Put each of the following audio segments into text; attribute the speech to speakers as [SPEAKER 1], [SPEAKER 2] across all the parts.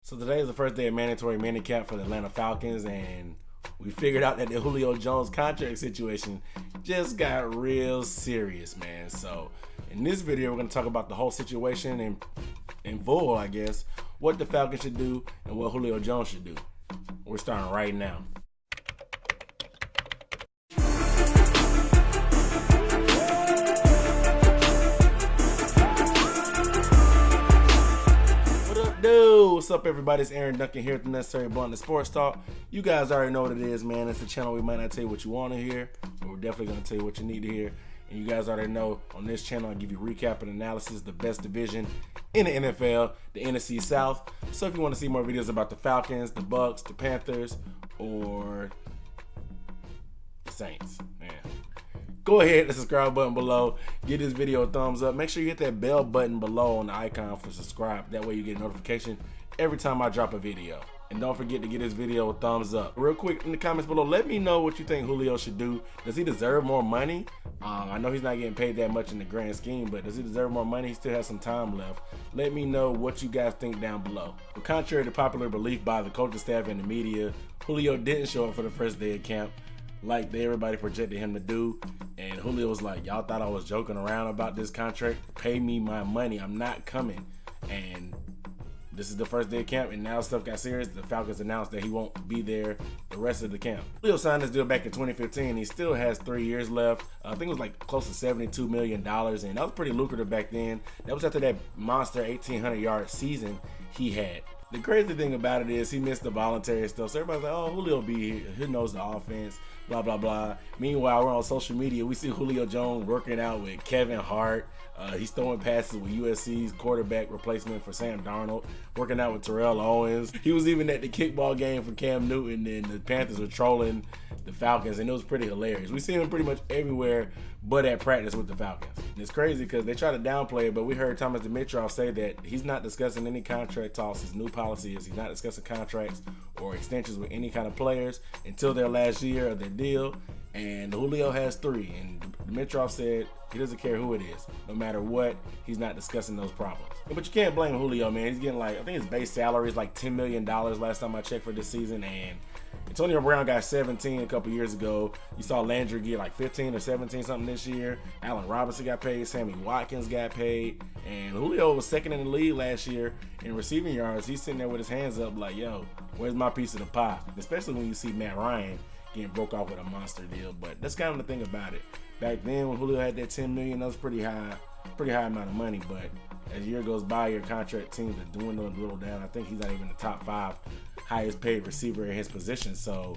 [SPEAKER 1] So today is the first day of mandatory minicamp for the Atlanta Falcons, and we figured out that the Julio Jones contract situation just got real serious, man. So in this video, we're going to talk about the whole situation and in full, I guess, what the Falcons should do and what Julio Jones should do. We're starting right now. What's up, everybody? It's Aaron Duncan here with the Necessary Bluntness Sports Talk. You guys already know what it is, man. It's a channel we might not tell you what you want to hear, but we're definitely going to tell you what you need to hear. And you guys already know on this channel, I give you recap and analysis, the best division in the NFL, the NFC South. So if you want to see more videos about the Falcons, the Bucks, the Panthers, or the Saints, man, go ahead, hit the subscribe button below. Give this video a thumbs up. Make sure you hit that bell button below on the icon for subscribe. That way you get a notification every time I drop a video. And don't forget to give this video a thumbs up. Real quick, in the comments below, let me know what you think Julio should do. Does he deserve more money? I know he's not getting paid that much in the grand scheme, but does he deserve more money? He still has some time left. Let me know what you guys think down below. But contrary to popular belief by the coaching staff and the media, Julio didn't show up for the first day of camp like everybody projected him to do. And Julio was like, y'all thought I was joking around about this contract? Pay me my money. I'm not coming. And this is the first day of camp, and now stuff got serious. The Falcons announced that he won't be there the rest of the camp. Julio signed this deal back in 2015. He still has 3 years left. I think it was like close to $72 million, and that was pretty lucrative back then. That was after that monster 1,800-yard season he had. The crazy thing about it is he missed the voluntary stuff. So everybody's like, oh, Julio be here. He knows the offense, blah, blah, blah. Meanwhile, we're on social media. We see Julio Jones working out with Kevin Hart. He's throwing passes with USC's quarterback replacement for Sam Darnold, working out with Terrell Owens. He was even at the kickball game for Cam Newton, and the Panthers were trolling the Falcons, and it was pretty hilarious. We see him pretty much everywhere but at practice with the Falcons. And it's crazy because they try to downplay it, but we heard Thomas Dimitroff say that he's not discussing any contract talks. His new policy is he's not discussing contracts or extensions with any kind of players until their last year of their deal. And Julio has 3, and Dimitroff said he doesn't care who it is. No matter what, he's not discussing those problems. But you can't blame Julio, man. He's getting like, I think his base salary is like $10 million last time I checked for this season, and Antonio Brown got 17 a couple years ago. You saw Landry get like 15 or 17 something this year. Allen Robinson got paid. Sammy Watkins got paid. And Julio was second in the league last year in receiving yards. He's sitting there with his hands up like, yo, where's my piece of the pie? Especially when you see Matt Ryan getting broke off with a monster deal. But that's kind of the thing about it. Back then when Julio had that $10 million, that was pretty high amount of money. But as the year goes by, your contract seems to dwindle a little down. I think he's not even the top 5 highest paid receiver in his position. So,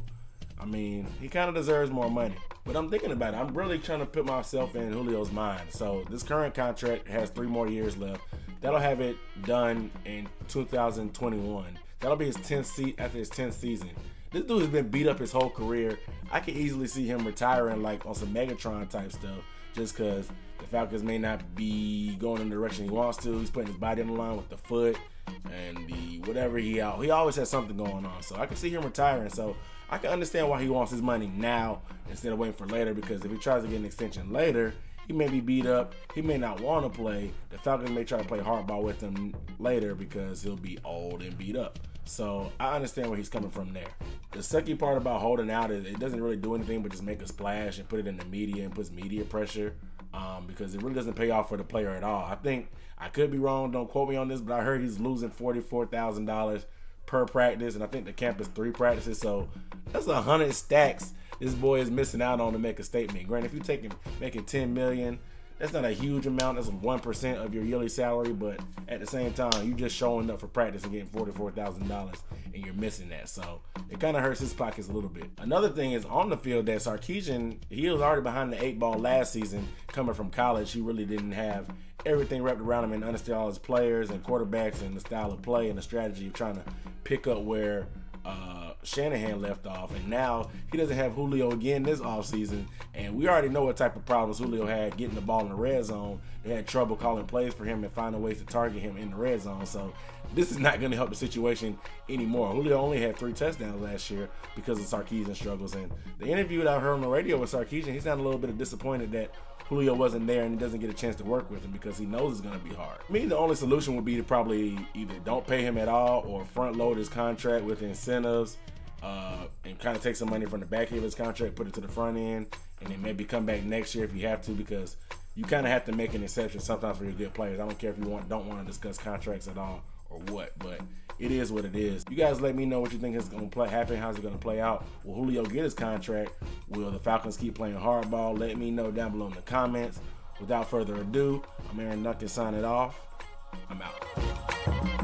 [SPEAKER 1] I mean, he kind of deserves more money. But I'm thinking about it. I'm really trying to put myself in Julio's mind. So this current contract has 3 more years left. That'll have it done in 2021. That'll be his 10th season. This dude has been beat up his whole career. I can easily see him retiring like on some Megatron type stuff, just because the Falcons may not be going in the direction he wants to. He's putting his body on the line with the foot and the whatever he always has something going on. So I can see him retiring. So I can understand why he wants his money now instead of waiting for later, because if he tries to get an extension later, he may be beat up. He may not want to play. The Falcons may try to play hardball with him later because he'll be old and beat up. So I understand where he's coming from there. The sucky part about holding out is it doesn't really do anything but just make a splash and put it in the media and puts media pressure, because it really doesn't pay off for the player at all. I think, I could be wrong, don't quote me on this, but I heard he's losing $44,000 per practice, and I think the camp is 3 practices, so that's 100 stacks this boy is missing out on to make a statement. Granted, if you're making $10 million, that's not a huge amount. That's 1% of your yearly salary, but at the same time, you're just showing up for practice and getting $44,000, and you're missing that. So it kind of hurts his pockets a little bit. Another thing is on the field that Sarkisian, he was already behind the 8 ball last season coming from college. He really didn't have everything wrapped around him and understand all his players and quarterbacks and the style of play and the strategy of trying to pick up where Shanahan left off, and now he doesn't have Julio again this offseason, and we already know what type of problems Julio had getting the ball in the red zone. They had trouble calling plays for him and finding ways to target him in the red zone, so this is not going to help the situation anymore. Julio only had 3 touchdowns last year because of Sarkisian's struggles, and the interview that I heard on the radio with Sarkisian, he sounded a little bit disappointed that Julio wasn't there and he doesn't get a chance to work with him because he knows it's going to be hard. To me, the only solution would be to probably either don't pay him at all or front load his contract with incentives and kind of take some money from the back end of his contract, put it to the front end, and then maybe come back next year if you have to, because you kind of have to make an exception sometimes for your good players. I don't care if you don't want to discuss contracts at all or what, but it is what it is. You guys let me know what you think is going to happen. How's it going to play out? Will Julio get his contract? Will the Falcons keep playing hardball? Let me know down below in the comments. Without further ado, I'm Aaron Duncan signing off. I'm out.